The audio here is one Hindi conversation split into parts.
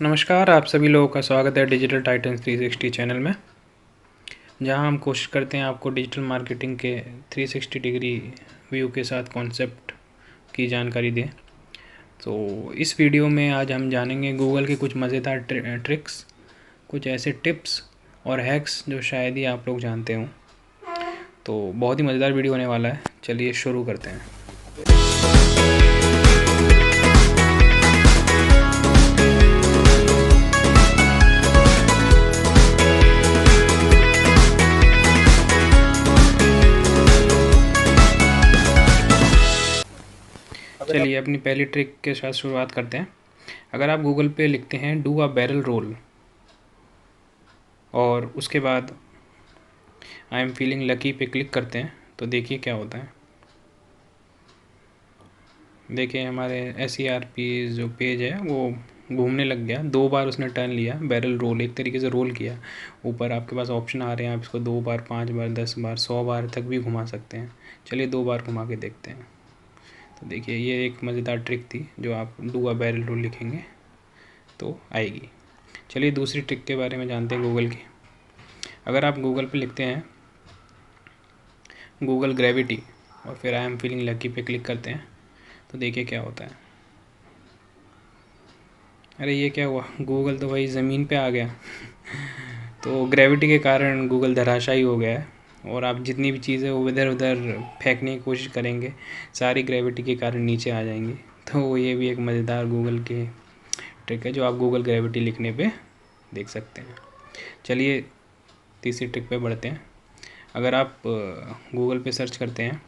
नमस्कार, आप सभी लोगों का स्वागत है डिजिटल टाइटंस 360 चैनल में, जहां हम कोशिश करते हैं आपको डिजिटल मार्केटिंग के 360 डिग्री व्यू के साथ कॉन्सेप्ट की जानकारी दें। तो इस वीडियो में आज हम जानेंगे गूगल के कुछ मज़ेदार ट्रिक्स, कुछ ऐसे टिप्स और हैक्स जो शायद ही आप लोग जानते हों। तो बहुत ही मज़ेदार वीडियो होने वाला है, चलिए शुरू करते हैं। चलिए अपनी पहली ट्रिक के साथ शुरुआत करते हैं। अगर आप गूगल पे लिखते हैं डू अ बैरल रोल और उसके बाद आई एम फीलिंग लकी पे क्लिक करते हैं तो देखिए क्या होता है। देखिए हमारे SERP जो पेज है वो घूमने लग गया। 2 बार उसने टर्न लिया, बैरल रोल एक तरीके से रोल किया। ऊपर आपके पास ऑप्शन आ रहे हैं, आप इसको 2 बार, 5 बार, 10 बार, 100 बार तक भी घुमा सकते हैं। चलिए 2 बार घुमा के देखते हैं। तो देखिए ये एक मज़ेदार ट्रिक थी, जो आप डू अ बैरल रोल लिखेंगे तो आएगी। चलिए दूसरी ट्रिक के बारे में जानते हैं गूगल की। अगर आप गूगल पे लिखते हैं गूगल ग्रेविटी और फिर आई एम फीलिंग लकी पे क्लिक करते हैं तो देखिए क्या होता है। अरे ये क्या हुआ, गूगल तो भाई ज़मीन पे आ गया। तो ग्रेविटी के कारण गूगल धराशायी हो गया है और आप जितनी भी चीज़ें वो इधर उधर फेंकने की कोशिश करेंगे, सारी ग्रेविटी के कारण नीचे आ जाएंगी। तो ये भी एक मज़ेदार गूगल की ट्रिक है जो आप गूगल ग्रेविटी लिखने पे देख सकते हैं। चलिए तीसरी ट्रिक पे बढ़ते हैं। अगर आप गूगल पे सर्च करते हैं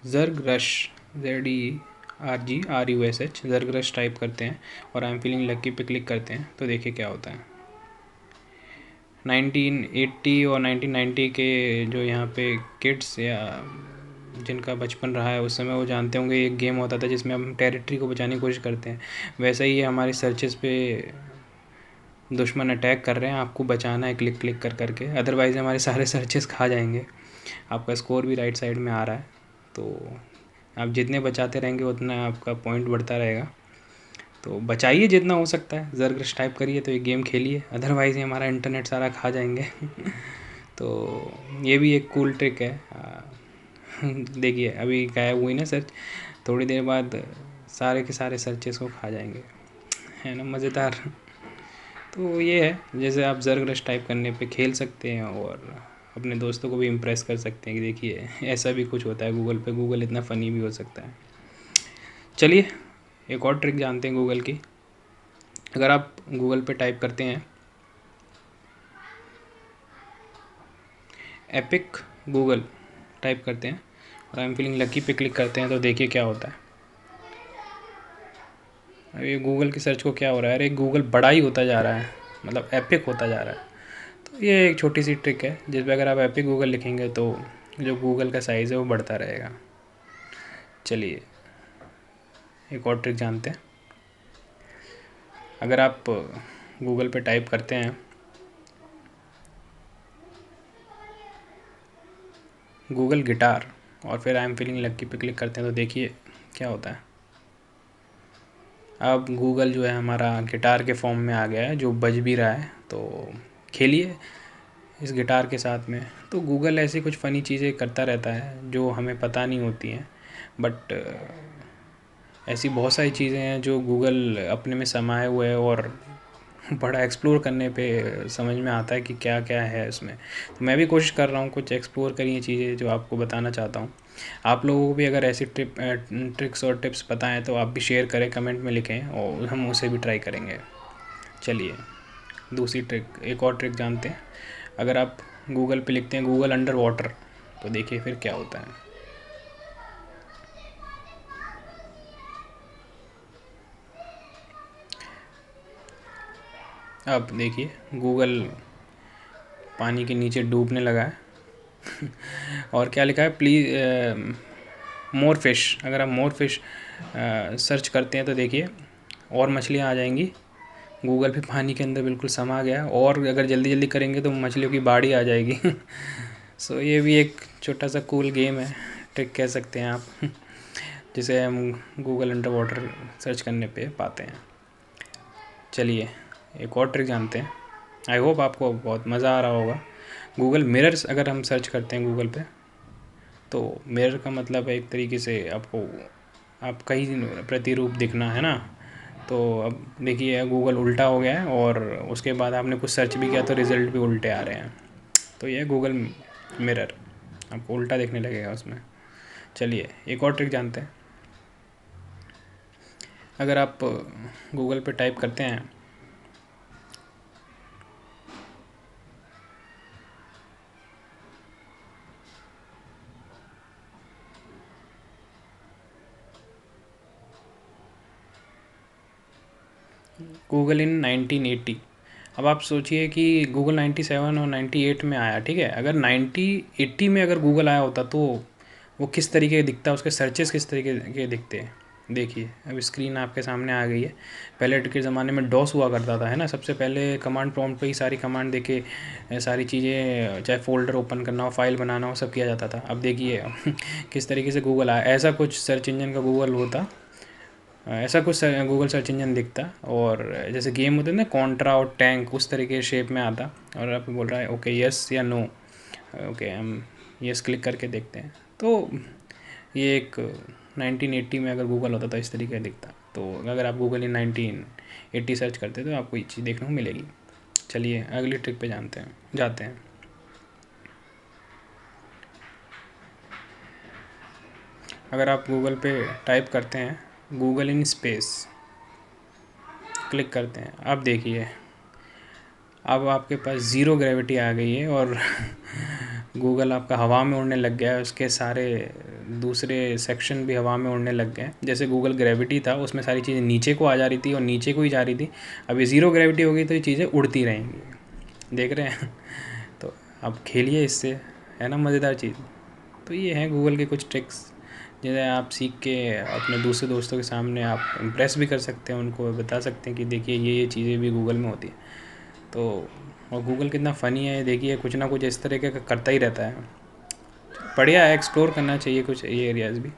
ज़रगरश ZERGRUSH ज़रगरश टाइप करते हैं और आई एम फीलिंग लकी पे क्लिक करते हैं तो देखिए क्या होता है। 1980 और 1990 के जो यहाँ पे किड्स या जिनका बचपन रहा है उस समय वो जानते होंगे, एक गेम होता था जिसमें हम टेरिटरी को बचाने की कोशिश करते हैं। वैसा ही है, हमारी सर्चेस पे दुश्मन अटैक कर रहे हैं, आपको बचाना है क्लिक क्लिक कर करके, अदरवाइज़ हमारे सारे सर्चेस खा जाएंगे। आपका स्कोर भी राइट साइड में आ रहा है, तो आप जितने बचाते रहेंगे उतना आपका पॉइंट बढ़ता रहेगा। तो बचाइए जितना हो सकता है, ज़रगरश टाइप करिए तो ये गेम खेलिए, अदरवाइज़ ये हमारा इंटरनेट सारा खा जाएंगे। तो ये भी एक कूल ट्रिक है। देखिए अभी गायब हुई ना सर्च, थोड़ी देर बाद सारे के सारे सर्चेस को खा जाएंगे, है ना मज़ेदार। तो ये है, जैसे आप ज़रगरश टाइप करने पे खेल सकते हैं और अपने दोस्तों को भी इम्प्रेस कर सकते हैं कि देखिए ऐसा भी कुछ होता है गूगल पे, गूगल इतना फ़नी भी हो सकता है। चलिए एक और ट्रिक जानते हैं गूगल की। अगर आप गूगल पे टाइप करते हैं एपिक गूगल टाइप करते हैं और आई एम फीलिंग लकी पे क्लिक करते हैं तो देखिए क्या होता है। अब ये गूगल की सर्च को क्या हो रहा है, अरे गूगल बड़ा ही होता जा रहा है, मतलब एपिक होता जा रहा है। तो ये एक छोटी सी ट्रिक है जिसमें अगर आप एपिक गूगल लिखेंगे तो जो गूगल का साइज़ है वो बढ़ता रहेगा। चलिए एक और ट्रिक जानते हैं। अगर आप गूगल पे टाइप करते हैं गूगल गिटार और फिर आई एम फीलिंग लकी पे क्लिक करते हैं तो देखिए क्या होता है। अब गूगल जो है हमारा गिटार के फॉर्म में आ गया है, जो बज भी रहा है। तो खेलिए इस गिटार के साथ में। तो गूगल ऐसी कुछ फ़नी चीज़ें करता रहता है जो हमें पता नहीं होती हैं, बट ऐसी बहुत सारी चीज़ें हैं जो गूगल अपने में समाये हुए है और बड़ा एक्सप्लोर करने पे समझ में आता है कि क्या क्या है इसमें। तो मैं भी कोशिश कर रहा हूँ कुछ एक्सप्लोर करिए चीज़ें जो आपको बताना चाहता हूँ। आप लोगों को भी अगर ऐसी ट्रिक्स और टिप्स पता है तो आप भी शेयर करें, कमेंट में लिखें और हम उसे भी ट्राई करेंगे। चलिए दूसरी ट्रिक, एक और ट्रिक जानते हैं। अगर आप गूगल पे लिखते हैं गूगल अंडर वाटर तो देखिए फिर क्या होता है। अब देखिए गूगल पानी के नीचे डूबने लगा है। और क्या लिखा है, प्लीज़ मोर फिश। अगर आप मोर फिश सर्च करते हैं तो देखिए और मछलियाँ आ जाएंगी। गूगल पे पानी के अंदर बिल्कुल समा गया, और अगर जल्दी जल्दी करेंगे तो मछलियों की बाढ़ आ जाएगी। सो ये भी एक छोटा सा कूल गेम है, ट्रिक कह सकते हैं आप। जिसे हम गूगल अंडर वाटर सर्च करने पे पाते हैं। चलिए एक और ट्रिक जानते हैं। आई होप आपको बहुत मज़ा आ रहा होगा। गूगल मिरर्स अगर हम सर्च करते हैं गूगल पे, तो मिरर का मतलब है एक तरीके से आपको आपका ही प्रतिरूप दिखना, है ना। तो अब देखिए गूगल उल्टा हो गया है, और उसके बाद आपने कुछ सर्च भी किया तो रिज़ल्ट भी उल्टे आ रहे हैं। तो ये गूगल मिरर आपको उल्टा देखने लगेगा उसमें। चलिए एक और ट्रिक जानते हैं। अगर आप गूगल पे टाइप करते हैं गूगल इन 1980, अब आप सोचिए कि गूगल 97 और 98 में आया, ठीक है। अगर 1980 में अगर गूगल आया होता तो वो किस तरीके का दिखता, उसके सर्चेस किस तरीके के दिखते हैं। देखिए अब स्क्रीन आपके सामने आ गई है। पहले के ज़माने में डॉस हुआ करता था, है ना। सबसे पहले कमांड प्रॉम्प्ट पे ही सारी कमांड देके सारी चीज़ें, चाहे फोल्डर ओपन करना हो, फाइल बनाना हो, सब किया जाता था। अब देखिए किस तरीके से गूगल आया। ऐसा कुछ सर्च इंजन का गूगल होता, ऐसा कुछ गूगल सर्च इंजन दिखता, और जैसे गेम होते हैं ना कॉन्ट्रा और टैंक, उस तरीके के शेप में आता, और आप बोल रहा है ओके यस या नो। ओके हम यस क्लिक करके देखते हैं। तो ये एक 1980 में अगर गूगल होता तो इस तरीके का दिखता। तो अगर आप गूगल इन 1980 सर्च करते तो आपको ये चीज़ देखने को मिलेगी। चलिए अगली ट्रिक पे जाते हैं। अगर आप गूगल पे टाइप करते हैं गूगल इन स्पेस, क्लिक करते हैं, अब देखिए अब आपके पास ज़ीरो ग्रेविटी आ गई है, और गूगल आपका हवा में उड़ने लग गया है। उसके सारे दूसरे सेक्शन भी हवा में उड़ने लग गए। जैसे गूगल ग्रेविटी था उसमें सारी चीज़ें नीचे को आ जा रही थी और नीचे को ही जा रही थी। अभी ज़ीरो ग्रेविटी हो गई तो ये चीज़ें उड़ती रहेंगी, देख रहे हैं। तो आप खेलिए इससे, है ना मज़ेदार चीज़। तो ये हैं गूगल के कुछ ट्रिक्स, जिन्हें आप सीख के अपने दूसरे दोस्तों के सामने आप इम्प्रेस भी कर सकते हैं, उनको बता सकते हैं कि देखिए ये चीज़ें भी गूगल में होती है। तो और गूगल कितना फ़नी है, देखिए कुछ ना कुछ इस तरीके का करता ही रहता है। बढ़िया है, एक्सप्लोर करना चाहिए कुछ ये एरियाज़ भी।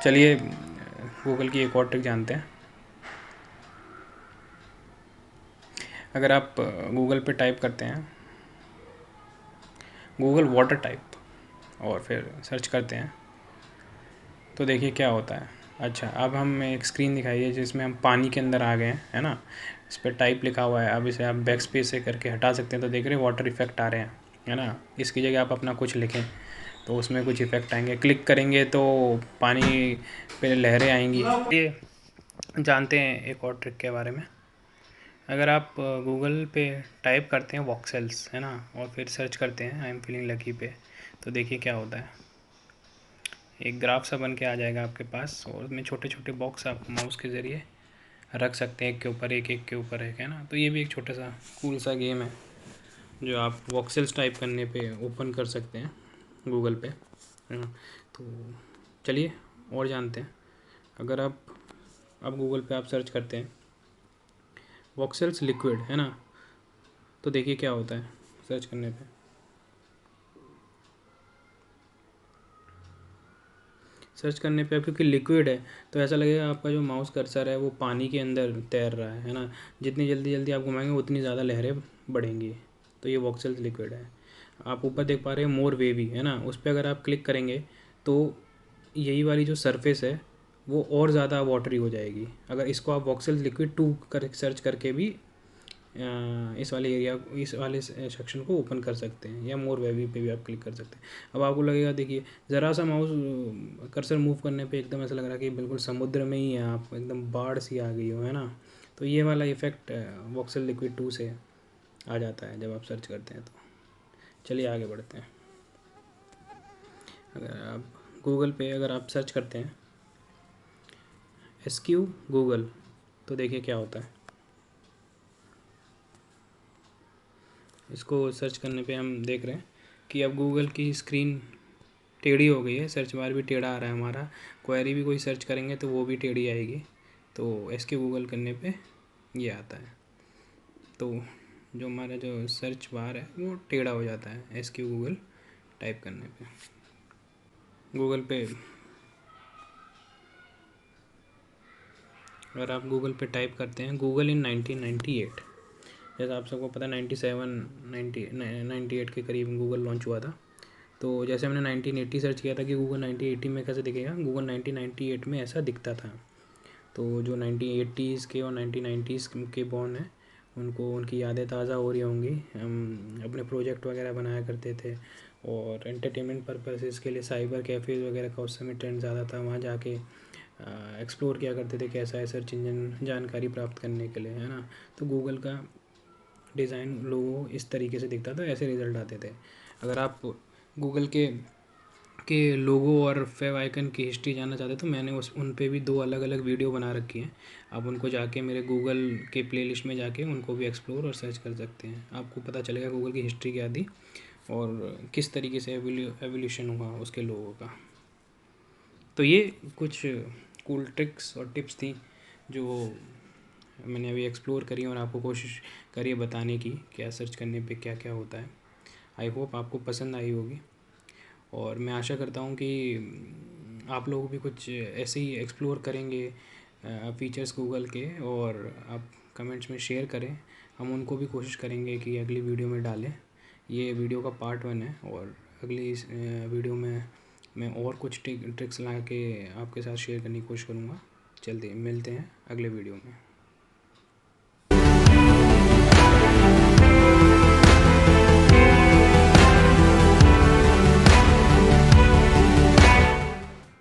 चलिए गूगल की एक और ट्रिक जानते हैं। अगर आप गूगल पे टाइप करते हैं गूगल वाटर टाइप और फिर सर्च करते हैं, तो देखिए क्या होता है। अच्छा अब हम एक स्क्रीन दिखाई है जिसमें हम पानी के अंदर आ गए हैं, है ना। इस पर टाइप लिखा हुआ है। अब इसे आप बैक स्पेस से करके हटा सकते हैं, तो देख रहे हैं वाटर इफेक्ट आ रहे हैं, है ना। इसकी जगह आप अपना कुछ लिखें तो उसमें कुछ इफ़ेक्ट आएंगे। क्लिक करेंगे तो पानी पे लहरें आएंगी। ये जानते हैं एक और ट्रिक के बारे में। अगर आप गूगल पे टाइप करते हैं वॉक्सेल्स, है ना, और फिर सर्च करते हैं आई एम फीलिंग लकी पे, तो देखिए क्या होता है। एक ग्राफ सा बन के आ जाएगा आपके पास, और उसमें छोटे छोटे बॉक्स आप माउस के ज़रिए रख सकते हैं, एक के ऊपर एक, एक के ऊपर एक, है ना। तो ये भी एक छोटा सा कूल सा गेम है जो आप वॉक्सेल्स टाइप करने पे ओपन कर सकते हैं गूगल पे, है ना। तो चलिए और जानते हैं। अगर आप अब गूगल पे आप सर्च करते हैं वॉक्सेल्स लिक्विड, है ना, तो देखिए क्या होता है सर्च करने पे। सर्च करने पे क्योंकि लिक्विड है तो ऐसा लगेगा आपका जो माउस कर्सर है वो पानी के अंदर तैर रहा है ना। जितनी जल्दी जल्दी आप घुमाएंगे उतनी ज़्यादा लहरें बढ़ेंगी। तो ये वॉक्सेल्स लिक्विड है। आप ऊपर देख पा रहे हैं मोर वेवी, है ना, उस पर अगर आप क्लिक करेंगे तो यही वाली जो सरफेस है वो और ज़्यादा वाटरी हो जाएगी। अगर इसको आप वॉक्सेल्स लिक्विड 2 कर सर्च करके भी इस वाले एरिया, इस वाले सेक्शन को ओपन कर सकते हैं, या मोर वेवी पे भी आप क्लिक कर सकते हैं। अब आपको लगेगा देखिए ज़रा सा माउस कर्सर मूव करने पे एकदम ऐसा लग रहा है कि बिल्कुल समुद्र में ही है आप, एकदम बाढ़ सी आ गई हो, है ना। तो ये वाला इफ़ेक्ट वॉक्सेल लिक्विड 2 से आ जाता है जब आप सर्च करते हैं। तो चलिए आगे बढ़ते हैं। अगर आप गूगल पे अगर आप सर्च करते हैं एसक्यू गूगल, तो देखिए क्या होता है। इसको सर्च करने पे हम देख रहे हैं कि अब गूगल की स्क्रीन टेढ़ी हो गई है, सर्च बार भी टेढ़ा आ रहा है हमारा, क्वेरी भी कोई सर्च करेंगे तो वो भी टेढ़ी आएगी। तो एसक्यू गूगल करने पे ये आता है। तो जो हमारा जो सर्च बार है वो टेढ़ा हो जाता है एसक्यू गूगल टाइप करने पे। गूगल पे अगर आप गूगल पे टाइप करते हैं गूगल इन 1998, जैसा आप सबको पता है 98 के करीब गूगल लॉन्च हुआ था। तो जैसे हमने 1980 सर्च किया था कि गूगल 1980 में कैसे दिखेगा, गूगल 1998 में ऐसा दिखता था। तो जो 1980s के और 1990s के बॉर्न हैं उनको उनकी यादें ताज़ा हो रही होंगी। हम अपने प्रोजेक्ट वगैरह बनाया करते थे और एंटरटेनमेंट पर्पसेस के लिए साइबर कैफ़ेज़ वगैरह का उस समय ट्रेंड ज़्यादा था। वहाँ जाके एक्सप्लोर किया करते थे कैसा है सर्च इंजन जानकारी प्राप्त करने के लिए, है ना। तो गूगल का डिज़ाइन लोगों इस तरीके से दिखता था, ऐसे रिज़ल्ट आते थे। अगर आप गूगल के लोगो और फेव आइकन की हिस्ट्री जानना चाहते तो मैंने उन पे भी 2 अलग अलग वीडियो बना रखी हैं। आप उनको जाके मेरे गूगल के प्लेलिस्ट में जाके उनको भी एक्सप्लोर और सर्च कर सकते हैं। आपको पता चलेगा गूगल की हिस्ट्री क्या थी और किस तरीके से एवोल्यूशन हुआ उसके लोगों का। तो ये कुछ कूल ट्रिक्स और टिप्स थी जो मैंने अभी एक्सप्लोर करी और आपको कोशिश करी बताने की क्या सर्च करने पे क्या क्या होता है। आई होप आपको पसंद आई होगी और मैं आशा करता हूँ कि आप लोग भी कुछ ऐसे ही एक्सप्लोर करेंगे फीचर्स गूगल के और आप कमेंट्स में शेयर करें। हम उनको भी कोशिश करेंगे कि अगली वीडियो में डालें। ये वीडियो का पार्ट 1 है और अगली वीडियो में मैं और कुछ ट्रिक्स ला के आपके साथ शेयर करने की कोशिश करूँगा। जल्दी मिलते हैं अगले वीडियो में।